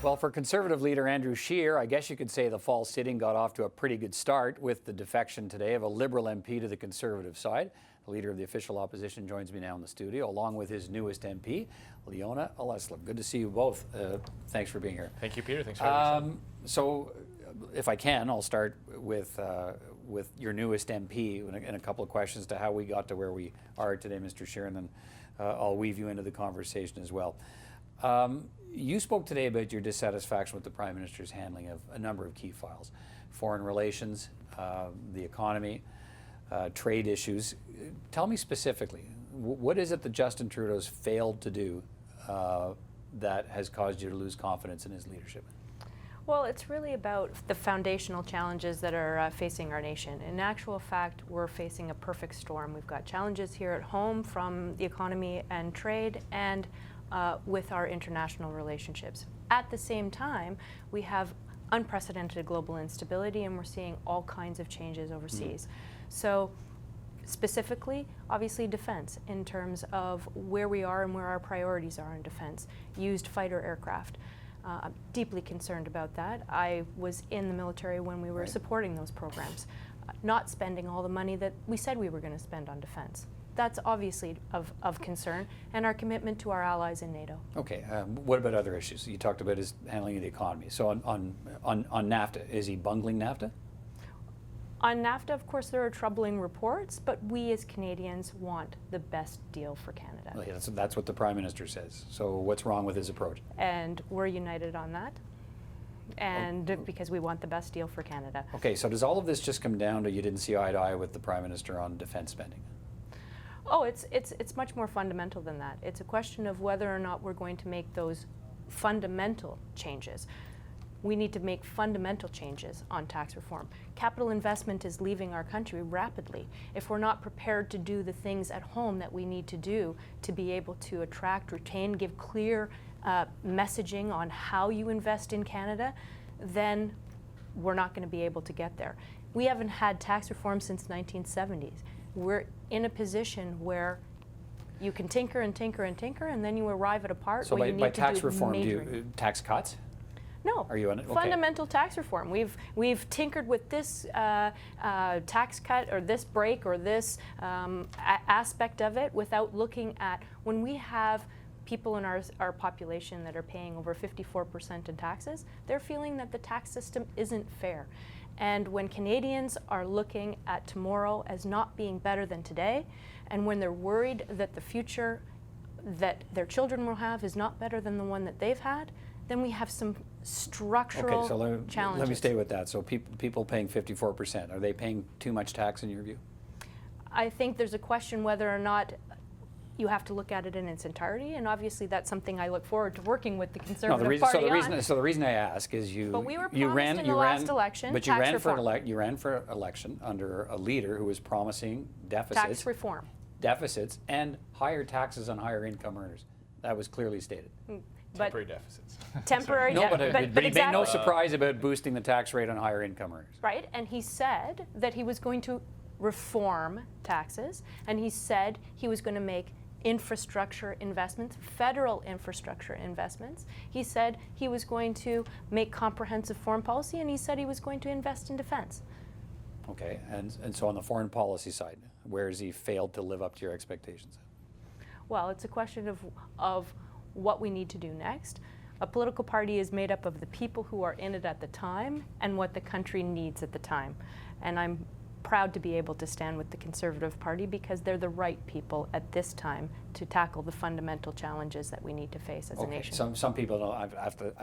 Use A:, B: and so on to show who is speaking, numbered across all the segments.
A: Well, for Conservative leader Andrew Scheer, I guess you could say the fall sitting got off to a pretty good start with the defection today of a Liberal MP to the Conservative side. The leader of the official opposition joins me now in the studio, along with his newest MP, Leona Alleslev. Good to see you both. Thanks for being here.
B: Thank you, Peter. Thanks for having me.
A: So, if I can, I'll start with your newest MP and a couple of questions to how we got to where we are today, Mr. Scheer, and then I'll weave you into the conversation as well. You spoke today about your dissatisfaction with the Prime Minister's handling of a number of key files: foreign relations, the economy, trade issues. Tell me specifically, what is it that Justin Trudeau's failed to do that has caused you to lose confidence in his leadership?
C: Well, it's really about the foundational challenges that are facing our nation. In actual fact, we're facing a perfect storm. We've got challenges here at home from the economy and trade, and with our international relationships. At the same time, we have unprecedented global instability, and we're seeing all kinds of changes overseas. So specifically, obviously defense, in terms of where we are and where our priorities are in defense. Used fighter aircraft. I'm deeply concerned about that. I was in the military when we were supporting those programs, not spending all the money that we said we were going to spend on defense. That's obviously of concern, and our commitment to our allies in NATO.
A: Okay, what about other issues? You talked about his handling of the economy. So on NAFTA, is he bungling NAFTA?
C: On NAFTA, of course, there are troubling reports, but we as Canadians want the best deal for Canada.
A: Well, yeah, that's what the Prime Minister says. So what's wrong with his approach?
C: And we're united on that, and because we want the best deal for Canada.
A: Okay, so does all of this just come down to you didn't see eye to eye with the Prime Minister on defense spending?
C: Oh, it's much more fundamental than that. It's a question of whether or not we're going to make those fundamental changes. We need to make fundamental changes on tax reform. Capital investment is leaving our country rapidly. If we're not prepared to do the things at home that we need to do to be able to attract, retain, give clear messaging on how you invest in Canada, then we're not going to be able to get there. We haven't had tax reform since the 1970s. We're in a position where you can tinker and tinker and tinker, and then you arrive at a part where you need to do major. So by tax reform, do you
A: tax cuts?
C: No.
A: Are you on it? Okay.
C: Fundamental tax reform. We've tinkered with this tax cut or this break or this aspect of it without looking at when we have people in our population that are paying over 54% in taxes, they're feeling that the tax system isn't fair. And when Canadians are looking at tomorrow as not being better than today, and when they're worried that the future that their children will have is not better than the one that they've had, then we have some structural challenges.
A: Let me stay with that. So people paying 54%, are they paying too much tax in your view?
C: I think there's a question whether or not you have to look at it in its entirety, and obviously that's something I look forward to working with the Conservative Party on.
A: So the reason I ask is
C: But we were promised in the last election
A: but you ran for election under a leader who was promising deficits.
C: Tax reform.
A: Deficits and higher taxes on higher income earners. That was clearly stated.
B: Temporary deficits.
C: Temporary,
A: no, but he
C: exactly.
A: made no surprise about boosting the tax rate on higher income earners.
C: Right, and he said that he was going to reform taxes, and he said he was going to make infrastructure investments, federal infrastructure investments. He said he was going to make comprehensive foreign policy, and he said he was going to invest in defense.
A: Okay, and so on the foreign policy side, where has he failed to live up to your expectations?
C: Well, it's a question of what we need to do next. A political party is made up of the people who are in it at the time and what the country needs at the time. And I'm proud to be able to stand with the Conservative Party because they're the right people at this time to tackle the fundamental challenges that we need to face as a nation.
A: Some people know, I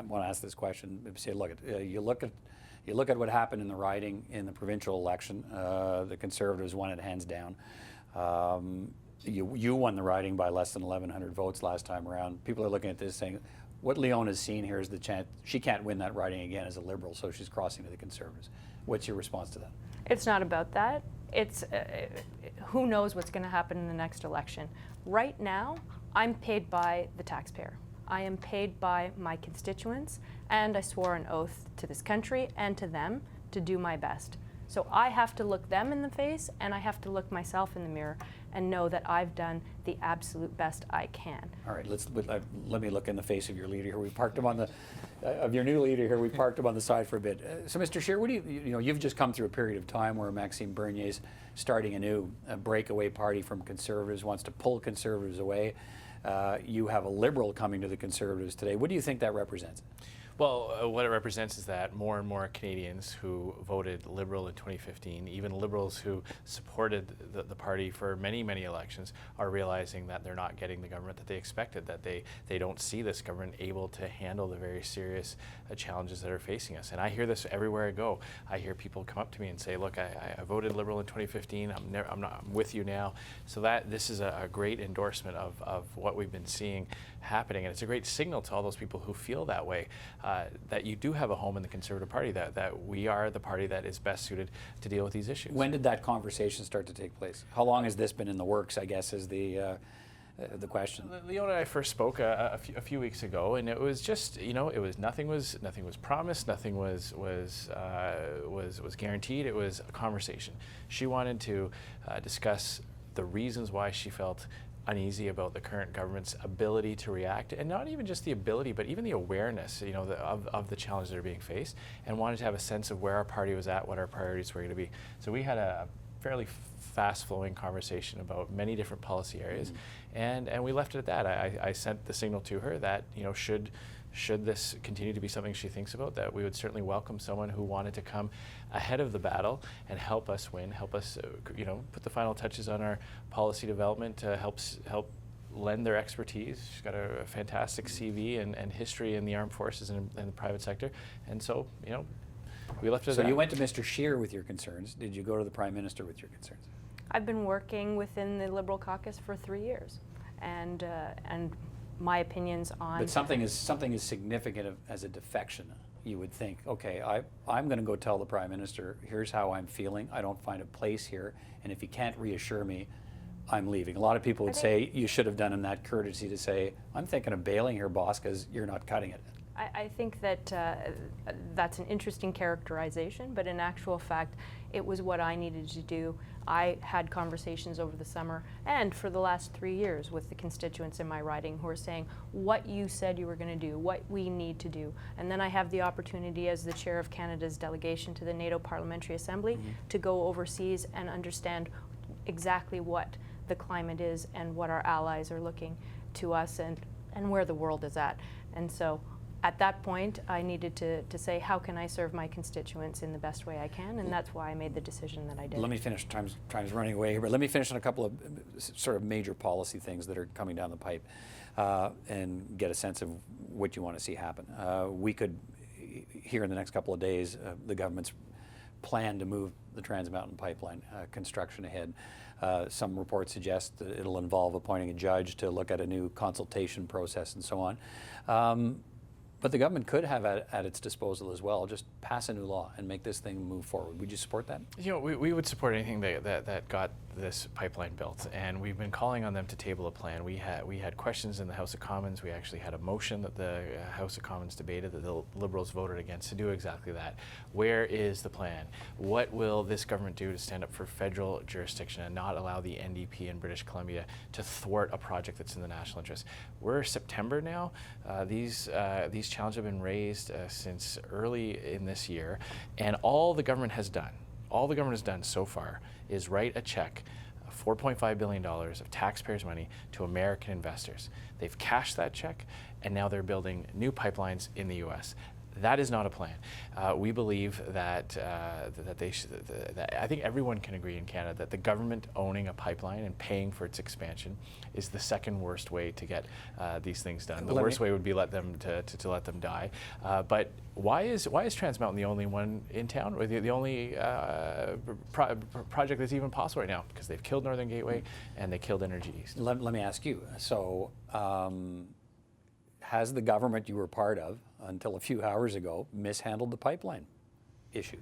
A: want to ask this question. Say, look, you look at what happened in the riding in the provincial election. The Conservatives won it hands down. You won the riding by less than 1,100 votes last time around. People are looking at this saying, what Leona's seen here is the chance she can't win that riding again as a Liberal, so she's crossing to the Conservatives. What's your response to that?
C: It's not about that. It's who knows what's going to happen in the next election. Right now, I'm paid by the taxpayer. I am paid by my constituents, and I swore an oath to this country and to them to do my best. So I have to look them in the face, and I have to look myself in the mirror and know that I've done the absolute best I can.
A: All right, let me look in the face of your leader here. We parked him on the, of your new leader here. We parked him on the side for a bit. So, Mr. Scheer, what do you've just come through a period of time where Maxime Bernier's starting a new breakaway party from Conservatives, wants to pull Conservatives away. You have a Liberal coming to the Conservatives today. What do you think that represents?
B: Well, what it represents is that more and more Canadians who voted Liberal in 2015, even Liberals who supported the party for many, many elections, are realizing that they're not getting the government that they expected, that they don't see this government able to handle the very serious challenges that are facing us. And I hear this everywhere I go. I hear people come up to me and say, look, I voted Liberal in 2015, I'm with you now. So that this is a great endorsement of what we've been seeing happening, and it's a great signal to all those people who feel that way, that you do have a home in the Conservative Party, that we are the party that is best suited to deal with these issues.
A: When did that conversation start to take place? How long has this been in the works, I guess, is the question.
B: Leona and I first spoke a few weeks ago, and it was just, it was nothing was promised, nothing was guaranteed. It was a conversation. She wanted to discuss the reasons why she felt uneasy about the current government's ability to react, and not even just the ability, but even the awareness, of the challenges that are being faced, and wanted to have a sense of where our party was at, what our priorities were going to be. So we had a fairly fast-flowing conversation about many different policy areas, and we left it at that. I sent the signal to her that should this continue to be something she thinks about, that we would certainly welcome someone who wanted to come ahead of the battle and help us win, help us, put the final touches on our policy development, to help lend their expertise. She's got a fantastic CV and history in the armed forces and in the private sector, and so, we left it at that.
A: So you went to Mr. Scheer with your concerns. Did you go to the Prime Minister with your concerns?
C: I've been working within the Liberal caucus for 3 years, and my opinions on.
A: But something as significant as a defection, you would think, okay, I'm going to go tell the Prime Minister, here's how I'm feeling. I don't find a place here, and if you can't reassure me, I'm leaving. A lot of people would say you should have done him that courtesy to say, I'm thinking of bailing here, boss, because you're not cutting it.
C: I think that that's an interesting characterization, but in actual fact, it was what I needed to do. I had conversations over the summer and for the last 3 years with the constituents in my riding who are saying what you said you were going to do, what we need to do. And then I have the opportunity as the chair of Canada's delegation to the NATO Parliamentary Assembly to go overseas and understand exactly what the climate is and what our allies are looking to us and where the world is at. And so at that point, I needed to say, how can I serve my constituents in the best way I can? And that's why I made the decision that I did.
A: Let me finish, time's running away here, but let me finish on a couple of sort of major policy things that are coming down the pipe and get a sense of what you want to see happen. We could, here in the next couple of days, the government's plan to move the Trans Mountain Pipeline construction ahead. Some reports suggest that it'll involve appointing a judge to look at a new consultation process and so on. But the government could have at its disposal as well, just pass a new law and make this thing move forward. Would you support that?
B: We would support anything that got this pipeline built, and we've been calling on them to table a plan. We had questions in the House of Commons. We actually had a motion that the House of Commons debated that the Liberals voted against to do exactly that. Where is the plan? What will this government do to stand up for federal jurisdiction and not allow the NDP in British Columbia to thwart a project that's in the national interest? We're September now. These challenges have been raised since early in this year, and all the government has done so far is write a check, $4.5 billion of taxpayers' money to American investors. They've cashed that check, and now they're building new pipelines in the U.S. That is not a plan. We believe that I think everyone can agree in Canada that the government owning a pipeline and paying for its expansion is the second worst way to get these things done. The worst way would be let them die. But why is Trans Mountain the only one in town, or the only project that's even possible right now? Because they've killed Northern Gateway and they killed Energy East.
A: Let me ask you. So. Has the government you were part of until a few hours ago mishandled the pipeline issue?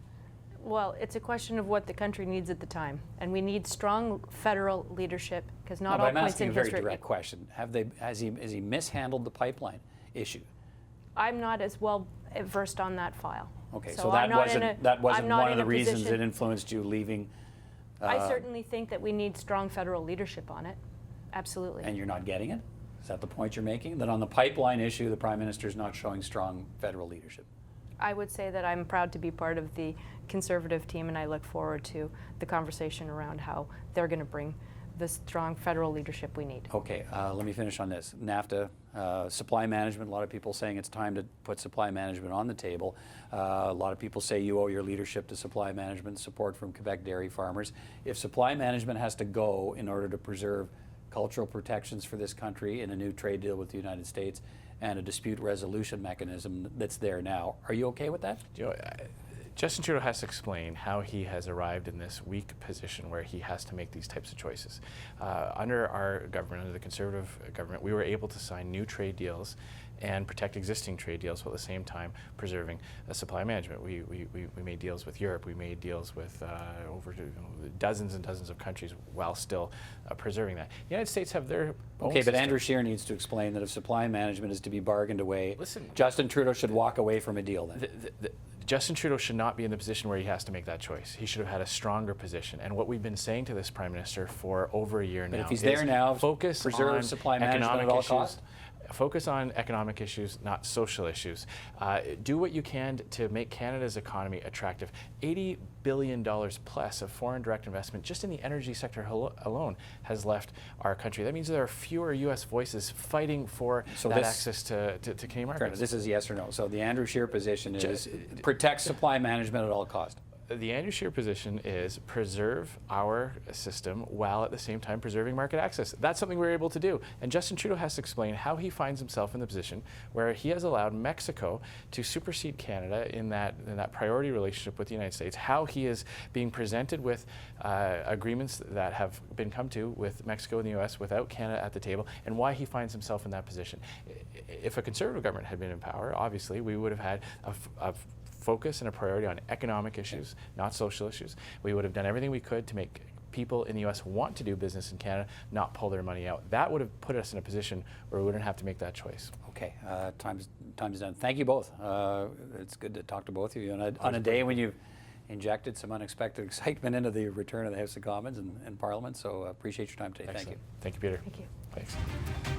C: Well, it's a question of what the country needs at the time, and we need strong federal leadership because not all points in history.
A: I'm asking a very direct question. Has he mishandled the pipeline issue?
C: I'm not as well versed on that file.
A: Okay,
C: So
A: so
C: I'm
A: that
C: not in
A: wasn't
C: a-
A: that wasn't
C: I'm not
A: one of
C: in
A: the
C: a
A: reasons
C: position-
A: that influenced you leaving.
C: I certainly think that we need strong federal leadership on it. Absolutely.
A: And you're not getting it? Is that the point you're making? That on the pipeline issue, the Prime Minister's not showing strong federal leadership?
C: I would say that I'm proud to be part of the Conservative team, and I look forward to the conversation around how they're going to bring the strong federal leadership we need.
A: Okay, let me finish on this. NAFTA, supply management, a lot of people saying it's time to put supply management on the table. A lot of people say you owe your leadership to supply management, support from Quebec dairy farmers. If supply management has to go in order to preserve cultural protections for this country in a new trade deal with the United States and a dispute resolution mechanism that's there now, are you okay with that?
B: You know, Justin Trudeau has to explain how he has arrived in this weak position where he has to make these types of choices. Under our government, under the Conservative government, we were able to sign new trade deals and protect existing trade deals while at the same time preserving supply management. We made deals with Europe, we made deals with over dozens and dozens of countries while still preserving that. The United States have their own
A: Okay, but
B: system.
A: Andrew Scheer needs to explain that if supply management is to be bargained away,
B: Listen,
A: Justin Trudeau should walk away from a deal then.
B: Justin Trudeau should not be in the position where he has to make that choice. He should have had a stronger position. And what we've been saying to this Prime Minister for over a year now
A: But if he's
B: is
A: there now,
B: focus
A: preserve
B: on
A: supply management
B: economic
A: at all
B: issues.
A: costs?
B: Focus on economic issues, not social issues. Do what you can to make Canada's economy attractive. $80 billion plus of foreign direct investment just in the energy sector alone has left our country. That means there are fewer U.S. voices fighting for that access to Canadian markets.
A: This is yes or no. So the Andrew Scheer position is protect supply management at all costs.
B: The Andrew Scheer position is preserve our system while at the same time preserving market access. That's something we're able to do. And Justin Trudeau has to explain how he finds himself in the position where he has allowed Mexico to supersede Canada in that priority relationship with the United States, how he is being presented with agreements that have been come to with Mexico and the U.S. without Canada at the table, and why he finds himself in that position. If a Conservative government had been in power, obviously we would have had a focus and a priority on economic issues, not social issues. We would have done everything we could to make people in the U.S. want to do business in Canada, not pull their money out. That would have put us in a position where we wouldn't have to make that choice.
A: Okay, time's done. Thank you both. It's good to talk to both of you on a day when you've injected some unexpected excitement into the return of the House of Commons and Parliament. So appreciate your time today.
B: Excellent.
A: Thank you.
B: Thank you, Peter.
C: Thank you.
B: Thanks.